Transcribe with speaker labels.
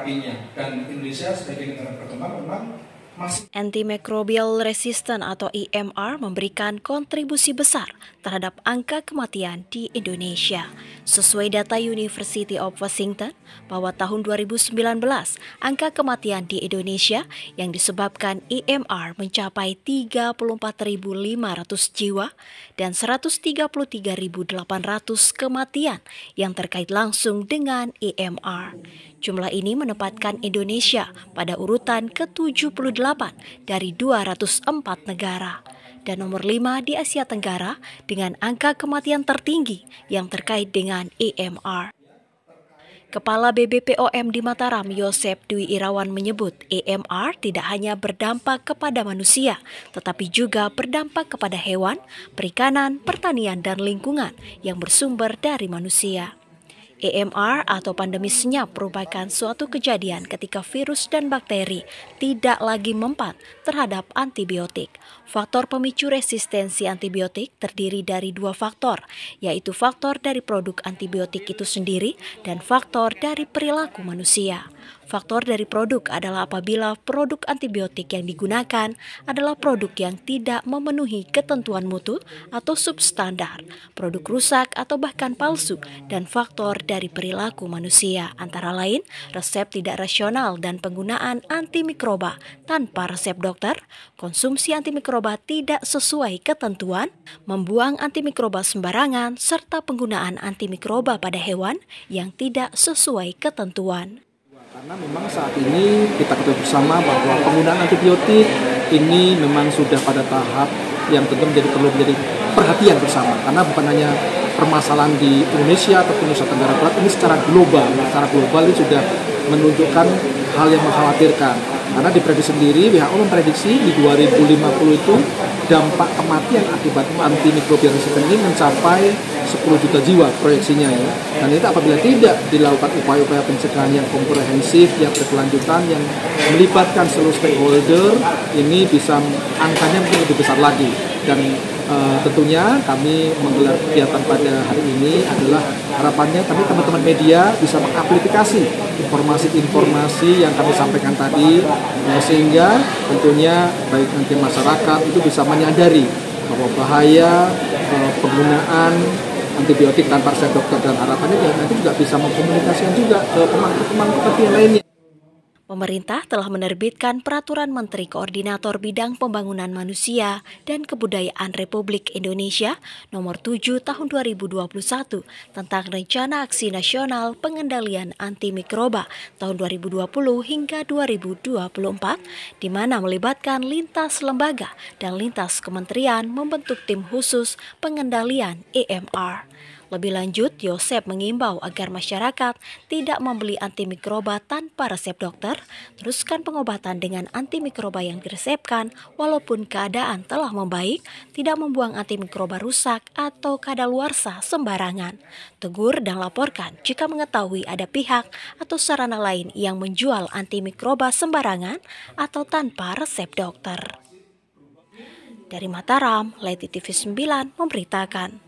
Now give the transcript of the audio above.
Speaker 1: menanggapinya. Dan Indonesia sebagai negara berkembang memang masih.
Speaker 2: Antimicrobial resistant atau AMR memberikan kontribusi besar terhadap angka kematian di Indonesia. Sesuai data University of Washington, bahwa tahun 2019 angka kematian di Indonesia yang disebabkan AMR mencapai 34.500 jiwa dan 133.800 kematian yang terkait langsung dengan AMR. Jumlah ini menempatkan Indonesia pada urutan ke-78 dari 204 negara dan nomor 5 di Asia Tenggara dengan angka kematian tertinggi yang terkait dengan AMR. Kepala BBPOM di Mataram, Yosep Dwi Irawan menyebut AMR tidak hanya berdampak kepada manusia, tetapi juga berdampak kepada hewan, perikanan, pertanian, dan lingkungan yang bersumber dari manusia. AMR atau pandemi senyap merupakan suatu kejadian ketika virus dan bakteri tidak lagi mempan terhadap antibiotik. Faktor pemicu resistensi antibiotik terdiri dari dua faktor, yaitu faktor dari produk antibiotik itu sendiri dan faktor dari perilaku manusia. Faktor dari produk adalah apabila produk antibiotik yang digunakan adalah produk yang tidak memenuhi ketentuan mutu atau substandar, produk rusak atau bahkan palsu, dan faktor dari perilaku manusia, antara lain resep tidak rasional dan penggunaan antimikroba tanpa resep dokter, konsumsi antimikroba tidak sesuai ketentuan, membuang antimikroba sembarangan, serta penggunaan antimikroba pada hewan yang tidak sesuai ketentuan.
Speaker 3: Karena memang saat ini kita ketahui bersama bahwa penggunaan antibiotik ini memang sudah pada tahap yang tentu perlu menjadi perhatian bersama. Karena bukan hanya permasalahan di Indonesia ataupun Nusa Tenggara Barat, ini secara global. Secara global ini sudah menunjukkan hal yang mengkhawatirkan. Karena diprediksi sendiri, WHO memprediksi di 2050 itu dampak kematian akibat antimikrobial resisten ini mencapai 10 juta jiwa proyeksinya ya. Dan itu apabila tidak dilakukan upaya-upaya pencegahan yang komprehensif, yang berkelanjutan, yang melibatkan seluruh stakeholder, ini bisa angkanya mungkin lebih besar lagi. Dan tentunya kami menggelar kegiatan pada hari ini adalah harapannya kami teman-teman media bisa mengamplifikasi informasi-informasi yang kami sampaikan tadi, sehingga tentunya baik nanti masyarakat itu bisa menyadari bahwa bahaya penggunaan antibiotik tanpa resep dokter, dan harapannya nanti juga bisa mengkomunikasikan juga ke pemangku kepentingan lainnya.
Speaker 2: Pemerintah telah menerbitkan Peraturan Menteri Koordinator Bidang Pembangunan Manusia dan Kebudayaan Republik Indonesia Nomor 7 Tahun 2021 tentang Rencana Aksi Nasional Pengendalian Antimikroba tahun 2020 hingga 2024, di mana melibatkan lintas lembaga dan lintas kementerian membentuk tim khusus pengendalian AMR. Lebih lanjut, Yosep mengimbau agar masyarakat tidak membeli antimikroba tanpa resep dokter, teruskan pengobatan dengan antimikroba yang diresepkan walaupun keadaan telah membaik, tidak membuang antimikroba rusak atau kadaluarsa sembarangan. Tegur dan laporkan jika mengetahui ada pihak atau sarana lain yang menjual antimikroba sembarangan atau tanpa resep dokter. Dari Mataram, Leti TV 9 memberitakan.